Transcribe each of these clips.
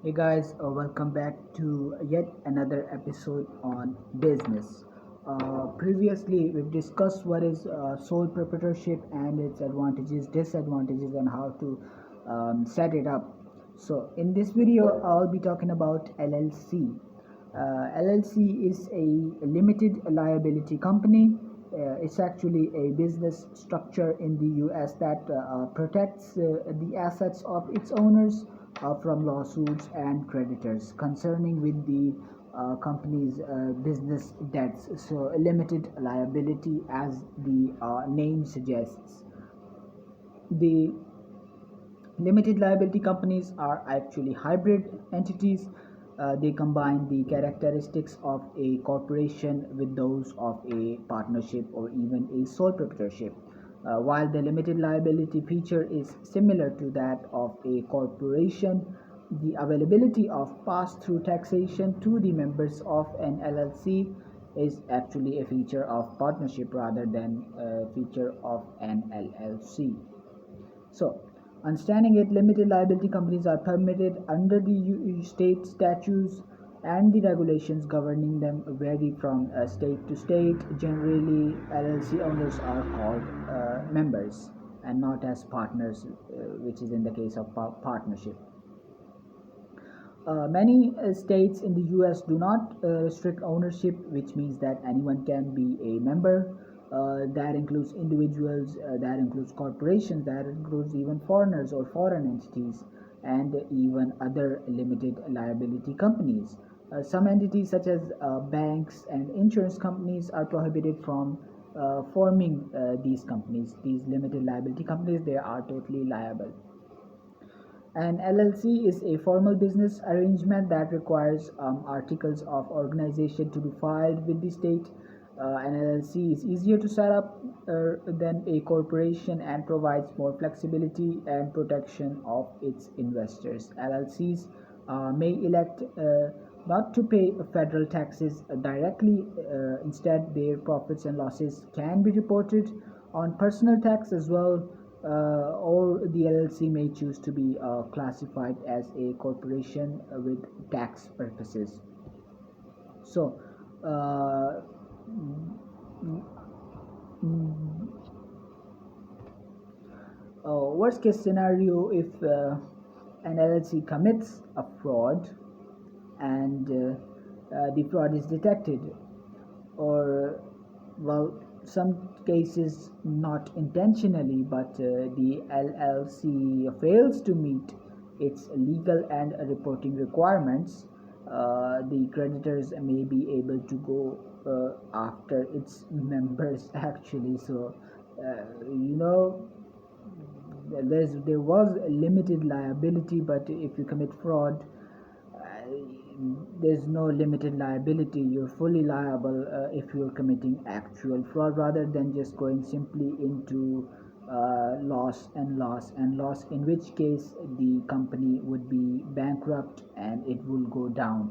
Hey guys, welcome back to yet another episode on business. Previously, we've discussed what is sole proprietorship and its advantages, disadvantages, and how to set it up. So, in this video, I'll be talking about LLC. LLC is a limited liability company. It's actually a business structure in the US that protects the assets of its owners from lawsuits and creditors concerning with the company's business debts. So, a limited liability, as the name suggests. The limited liability companies are actually hybrid entities. They combine the characteristics of a corporation with those of a partnership or even a sole proprietorship. While the limited liability feature is similar to that of a corporation, the availability of pass through taxation to the members of an LLC is actually a feature of partnership rather than a feature of an LLC. So, understanding it, limited liability companies are permitted under the state statutes, and the regulations governing them vary from state to state. Generally, LLC owners are called members and not as partners, which is in the case of partnership. Many states in the US do not restrict ownership, which means that anyone can be a member. That includes individuals, that includes corporations, that includes even foreigners or foreign entities, and even other limited liability companies. Some entities, such as banks and insurance companies, are prohibited from forming these companies, these limited liability companies. They are totally liable. An LLC is a formal business arrangement that requires articles of organization to be filed with the state. An LLC is easier to set up than a corporation and provides more flexibility and protection of its investors. LLCs may elect not to pay federal taxes directly. Instead, their profits and losses can be reported on personal tax as well, or the LLC may choose to be classified as a corporation with tax purposes. So, uh, worst case scenario, if an LLC commits a fraud and the fraud is detected, or well, some cases not intentionally, but the LLC fails to meet its legal and reporting requirements, the creditors may be able to go after its members actually. So you know, there was a limited liability, but if you commit fraud, there's no limited liability. You're fully liable if you're committing actual fraud rather than just going simply into loss and loss and loss, in which case the company would be bankrupt and it will go down.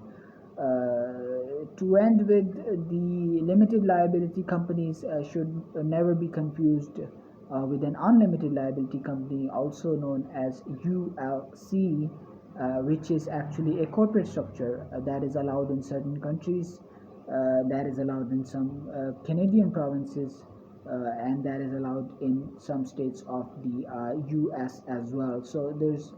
To end with, the limited liability companies should never be confused with an unlimited liability company, also known as ULC, which is actually a corporate structure that is allowed in certain countries, that is allowed in some Canadian provinces, and that is allowed in some states of the US as well. So there's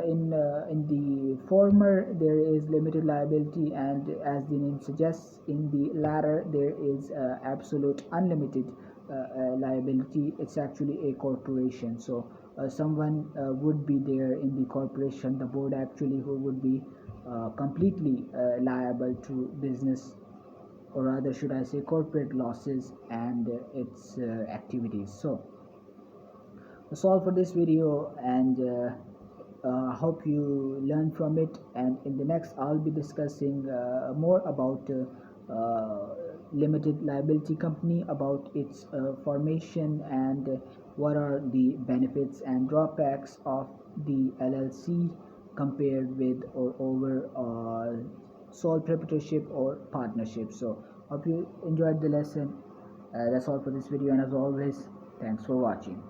in the former there is limited liability, and as the name suggests, in the latter there is absolute unlimited liability. It's actually a corporation. So someone would be there in the corporation, the board actually, who would be completely liable to business, or rather should I say corporate losses and its activities. So that's all for this video, and hope you learn from it. And in the next, I'll be discussing more about limited liability company, about its formation, and what are the benefits and drawbacks of the LLC compared with or over sole proprietorship or partnership. So hope you enjoyed the lesson. That's all for this video, and as always, thanks for watching.